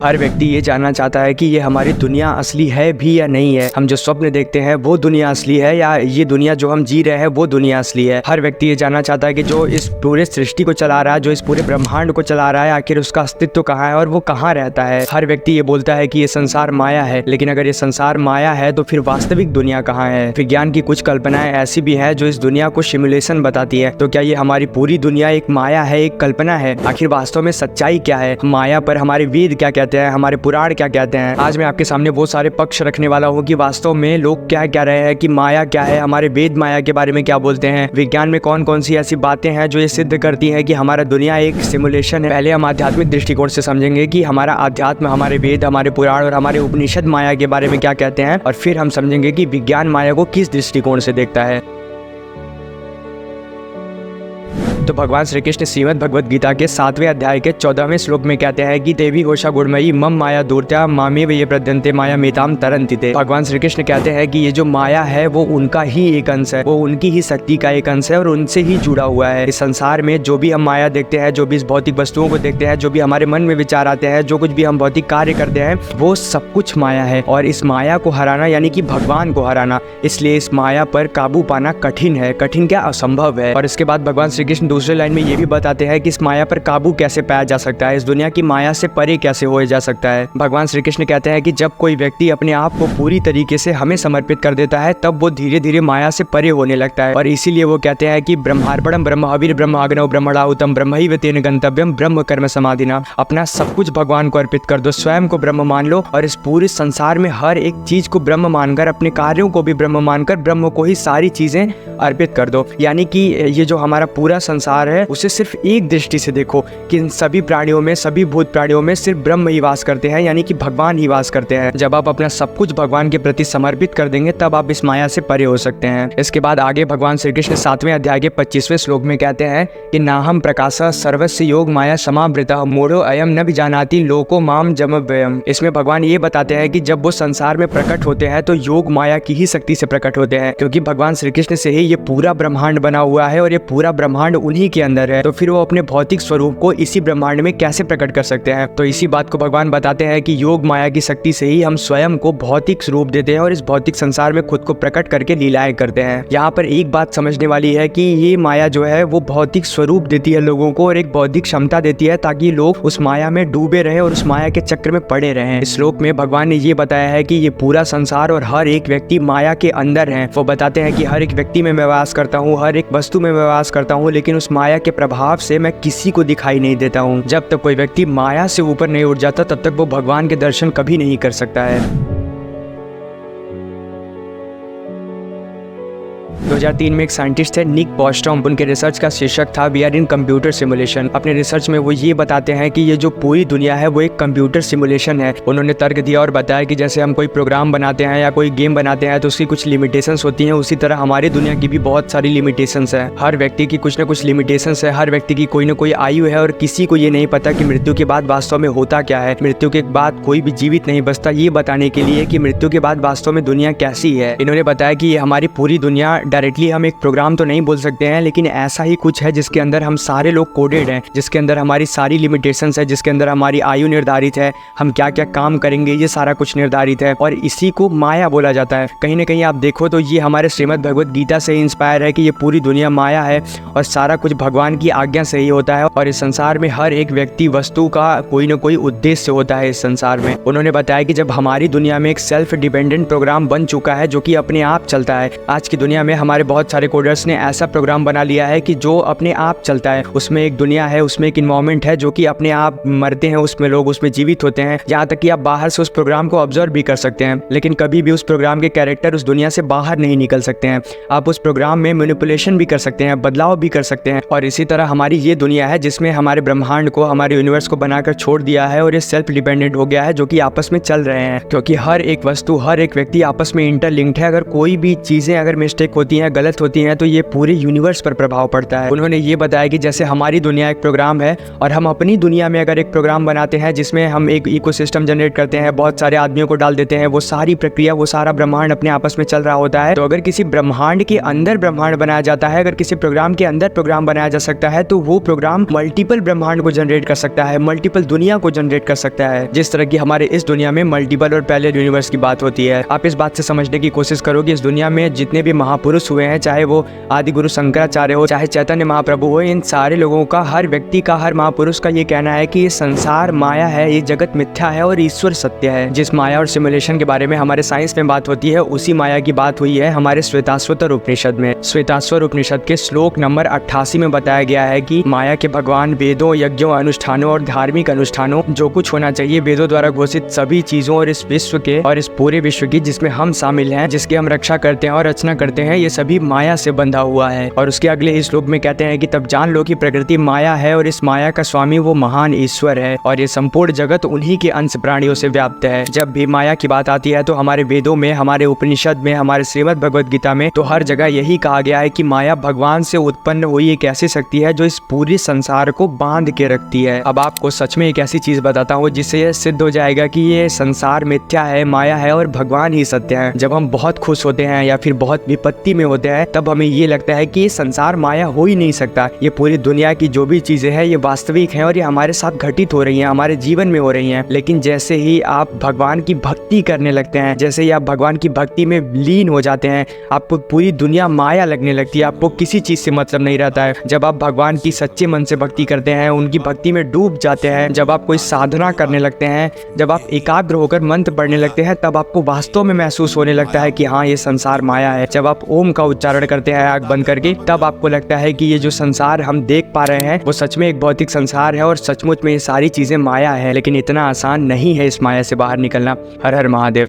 हर व्यक्ति ये जानना चाहता है कि ये हमारी दुनिया असली है भी या नहीं है। हम जो स्वप्न देखते हैं वो दुनिया असली है या ये दुनिया जो हम जी रहे हैं वो दुनिया असली है। हर व्यक्ति ये जानना चाहता है कि जो इस पूरे सृष्टि को चला रहा है, जो इस पूरे ब्रह्मांड को चला रहा है, आखिर उसका अस्तित्व कहाँ है और वो कहाँ रहता है। हर व्यक्ति ये बोलता है कि ये संसार माया है, लेकिन अगर ये संसार माया है तो फिर वास्तविक दुनिया कहाँ है। विज्ञान की कुछ कल्पनाएं ऐसी भी है जो इस दुनिया को सिमुलेशन बताती है। तो क्या ये हमारी पूरी दुनिया एक माया है, एक कल्पना है? आखिर वास्तव में सच्चाई क्या है? माया पर हमारे वेद क्या कहते हैं, हमारे पुराण क्या कहते हैं? आज मैं आपके सामने वो सारे पक्ष रखने वाला हूँ कि वास्तव में लोग क्या कह रहे हैं कि माया क्या है, हमारे वेद माया के बारे में क्या बोलते हैं, विज्ञान में कौन कौन सी ऐसी बातें हैं जो ये सिद्ध करती हैं कि हमारा दुनिया एक सिमुलेशन है। पहले हम आध्यात्मिक दृष्टिकोण से समझेंगे कि हमारा आध्यात्म, हमारे वेद, हमारे पुराण और हमारे उपनिषद माया के बारे में क्या कहते हैं, और फिर हम समझेंगे कि विज्ञान माया को किस दृष्टिकोण से देखता है। तो भगवान श्री कृष्ण श्रीमद् भगवद गीता के 7वें अध्याय के 14वें श्लोक में कहते हैं कि देवी घोषा गुणमयी मम माया दूरत्या मामेव ये प्रद्यन्ते माया मेताम तरन्ति। भगवान श्री कृष्ण कहते हैं कि ये जो माया है वो उनका ही एक अंश है, वो उनकी ही शक्ति का एक अंश है और उनसे ही जुड़ा हुआ है। इस संसार में जो भी हम माया देखते हैं, जो भी इस भौतिक वस्तुओं को देखते हैं, जो भी हमारे मन में विचार आते हैं, जो कुछ भी हम भौतिक कार्य करते हैं, वो सब कुछ माया है। और इस माया को हराना यानी कि भगवान को हराना, इसलिए इस माया पर काबू पाना कठिन है। कठिन क्या, असंभव है। और इसके बाद भगवान श्री कृष्ण दूसरे लाइन में ये भी बताते हैं कि इस माया पर काबू कैसे पाया जा सकता है, इस दुनिया की माया से परे कैसे हो जा सकता है। भगवान श्री कृष्ण कहते हैं कि जब कोई व्यक्ति अपने आप को पूरी तरीके से हमें समर्पित कर देता है तब वो धीरे धीरे माया से परे होने लगता है। और इसीलिए वो कहते हैं कि ब्रह्मार्पणम ब्रह्महविर् ब्रह्माग्नौ ब्रह्मणाहुतम ब्रह्मैव तेन गंतव्यम ब्रह्म कर्म समाधिना। अपना सब कुछ भगवान को अर्पित कर दो, स्वयं को ब्रह्म मान लो और इस पूरे संसार में हर एक चीज को ब्रह्म मानकर, अपने कार्यों को भी ब्रह्म मानकर ब्रह्म को ही सारी चीजें अर्पित कर दो। यानी कि ये जो हमारा पूरा संसार है उसे सिर्फ एक दृष्टि से देखो कि इन सभी प्राणियों में, सभी भूत प्राणियों में सिर्फ ब्रह्म ही वास करते हैं, यानी कि भगवान ही वास करते हैं। जब आप अपना सब कुछ भगवान के प्रति समर्पित कर देंगे तब आप इस माया से परे हो सकते हैं। इसके बाद आगे भगवान श्री कृष्ण 7वें अध्याय के 25वें श्लोक में कहते हैं कि नाहम प्रकाशः सर्वस्य योग माया समावृतः मूढ़ो अयम न विजानाति लोको माम जमव्ययम्। इसमें भगवान ये बताते हैं कि जब वो संसार में प्रकट होते हैं तो योग माया की ही शक्ति से प्रकट होते हैं, क्योंकि भगवान श्री कृष्ण से ही ये पूरा ब्रह्मांड बना हुआ है और ये पूरा ब्रह्मांड उन्हीं के अंदर है। तो फिर वो अपने भौतिक स्वरूप को इसी ब्रह्मांड में कैसे प्रकट कर सकते हैं? तो इसी बात को भगवान बताते हैं कि योग माया की शक्ति से ही हम स्वयं को भौतिक स्वरूप देते हैं और इस भौतिक संसार में खुद को प्रकट करके लीलाएं करते हैं। यहाँ पर एक बात समझने वाली है कि ये माया जो है वो भौतिक स्वरूप देती है लोगों को और एक बौद्धिक क्षमता देती है ताकि लोग उस माया में डूबे रहे और उस माया के चक्र में पड़े रहे। इस श्लोक में भगवान ने ये बताया है कि ये पूरा संसार और हर एक व्यक्ति माया के अंदर है। वो बताते हैं कि हर एक व्यक्ति में मैं वास करता हूँ, हर एक वस्तु में मैं वास करता हूँ, लेकिन उस माया के प्रभाव से मैं किसी को दिखाई नहीं देता हूँ। जब तक कोई व्यक्ति माया से ऊपर नहीं उठ जाता तब तक वो भगवान के दर्शन कभी नहीं कर सकता है। 2003 में एक साइंटिस्ट थे निक बॉस्ट्रॉम, उनके रिसर्च का शीर्षक था we are in computer simulation. अपने रिसर्च में वो ये बताते हैं कि ये जो पूरी दुनिया है वो एक कंप्यूटर सिमुलेशन है। उन्होंने तर्क दिया और बताया कि जैसे हम कोई प्रोग्राम बनाते हैं या कोई गेम बनाते हैं तो उसकी कुछ लिमिटेशंस होती हैं, उसी तरह हमारी दुनिया की भी बहुत सारी लिमिटेशंस है। हर व्यक्ति की कुछ न कुछ लिमिटेशंस है, हर व्यक्ति की कोई न कोई आयु है और किसी को ये नहीं पता कि मृत्यु के बाद वास्तव में होता क्या है। मृत्यु के बाद कोई भी जीवित नहीं बचता, ये बताने के लिए कि मृत्यु के बाद वास्तव में दुनिया कैसी है। इन्होंने बताया कि ये हमारी पूरी दुनिया डायरेक्टली हम एक प्रोग्राम तो नहीं बोल सकते हैं, लेकिन ऐसा ही कुछ है जिसके अंदर हम सारे लोग कोडेड हैं, जिसके अंदर हमारी सारी लिमिटेशंस है, जिसके अंदर हमारी आयु निर्धारित है, हम क्या क्या काम करेंगे ये सारा कुछ निर्धारित है और इसी को माया बोला जाता है। कहीं ना कहीं आप देखो तो ये हमारे श्रीमद् भगवद गीता से ही इंस्पायर है कि ये पूरी दुनिया माया है और सारा कुछ भगवान की आज्ञा से ही होता है और इस संसार में हर एक व्यक्ति वस्तु का कोई ना कोई उद्देश्य होता है इस संसार में। उन्होंने बताया कि जब हमारी दुनिया में एक सेल्फ डिपेंडेंट प्रोग्राम बन चुका है जो कि अपने आप चलता है, आज की दुनिया में हमारे बहुत सारे कोडर्स ने ऐसा प्रोग्राम बना लिया है कि जो अपने आप चलता है, उसमें एक दुनिया है, उसमें एक इन्वायरमेंट है जो कि अपने आप मरते हैं, उसमें लोग उसमें जीवित होते हैं, यहाँ तक कि आप बाहर से उस प्रोग्राम को ऑब्जर्व भी कर सकते हैं, लेकिन कभी भी उस प्रोग्राम के कैरेक्टर उस दुनिया से बाहर नहीं निकल सकते हैं। आप उस प्रोग्राम में मैनिपुलेशन भी कर सकते हैं, बदलाव भी कर सकते हैं। और इसी तरह हमारी ये दुनिया है जिसमें हमारे ब्रह्मांड को, हमारे यूनिवर्स को बनाकर छोड़ दिया है और ये सेल्फ डिपेंडेंट हो गया है जो कि आपस में चल रहे हैं, क्योंकि हर एक वस्तु, हर एक व्यक्ति आपस में इंटरलिंक्ड है। अगर कोई भी चीजें अगर मिस्टेक होती हैं, गलत होती हैं तो ये पूरे यूनिवर्स पर प्रभाव पड़ता है। उन्होंने ये बताया कि जैसे हमारी दुनिया एक प्रोग्राम है और हम अपनी दुनिया में अगर एक प्रोग्राम बनाते हैं जिसमें हम एक इकोसिस्टम जनरेट करते हैं, बहुत सारे आदमियों को डाल देते हैं, वो सारी प्रक्रिया, वो सारा ब्रह्मांड अपने आपस में चल रहा होता है। तो अगर किसी ब्रह्मांड के अंदर ब्रह्मांड बनाया जाता है, अगर किसी प्रोग्राम के अंदर प्रोग्राम बनाया जा सकता है, तो वो प्रोग्राम मल्टीपल ब्रह्मांड को जनरेट कर सकता है, मल्टीपल दुनिया को जनरेट कर सकता है। जिस तरह की हमारे इस दुनिया में मल्टीपल और पैरेलल यूनिवर्स की बात होती है। आप इस बात से समझने की कोशिश करो कि इस दुनिया में जितने भी महापुरुष हुए हैं, चाहे वो आदि गुरु शंकराचार्य हो, चाहे चैतन्य महाप्रभु हो, इन सारे लोगों का, हर व्यक्ति का, हर महापुरुष का ये कहना है कि ये संसार माया है, ये जगत मिथ्या है और ईश्वर सत्य है। जिस माया और सिमुलेशन के बारे में हमारे साइंस में बात होती है, उसी माया की बात हुई है हमारे श्वेताश्वतर उपनिषद में। श्वेताश्वर उपनिषद के श्लोक नंबर 88 में बताया गया है कि माया के भगवान वेदों, यज्ञों, अनुष्ठानों और धार्मिक अनुष्ठानों, जो कुछ होना चाहिए वेदों द्वारा घोषित सभी चीजों और इस विश्व के और इस पूरे विश्व की जिसमें हम शामिल हैं, जिसकी हम रक्षा करते हैं और रचना करते हैं, ये सभी माया से बंधा हुआ है। और उसके अगले ही श्लोक में कहते हैं कि तब जान लो कि प्रकृति माया है और इस माया का स्वामी वो महान ईश्वर है और ये संपूर्ण जगत उन्हीं के अंश प्राणियों से व्याप्त है। जब भी माया की बात आती है तो हमारे वेदों में, हमारे उपनिषद में, हमारे श्रीमद् भगवद गीता में तो हर जगह यही कहा गया है कि माया भगवान से उत्पन्न हुई एक ऐसी शक्ति है जो इस पूरे संसार को बांध के रखती है। अब आपको सच में एक ऐसी चीज बताता हूँ जिससे यह सिद्ध हो जाएगा कि ये संसार मिथ्या है, माया है और भगवान ही सत्य है। जब हम बहुत खुश होते हैं या फिर बहुत विपत्ति में होते हैं, तब हमें ये लगता है कि ये संसार माया हो ही नहीं सकता। ये पूरी दुनिया की जो भी चीजें हैं ये वास्तविक हैं और ये हमारे साथ घटित हो रही हैं, हमारे जीवन में हो रही हैं। लेकिन जैसे ही आप भगवान की भक्ति करने लगते हैं, जैसे ही आप भगवान की भक्ति में लीन हो जाते हैं, आपको पूरी दुनिया माया लगने लगती है, आपको किसी चीज से मतलब नहीं रहता है। जब आप भगवान की सच्चे मन से भक्ति करते हैं, उनकी भक्ति में डूब जाते हैं, जब आप कोई साधना करने लगते हैं, जब आप एकाग्र होकर मंत्र पढ़ने लगते हैं, तब आपको वास्तव में महसूस होने लगता है कि हाँ, ये संसार माया है। जब आप ओम का उच्चारण करते हैं आँख बंद करके, तब आपको लगता है कि ये जो संसार हम देख पा रहे हैं वो सच में एक भौतिक संसार है और सचमुच में ये सारी चीजें माया है। लेकिन इतना आसान नहीं है इस माया से बाहर निकलना। हर हर महादेव।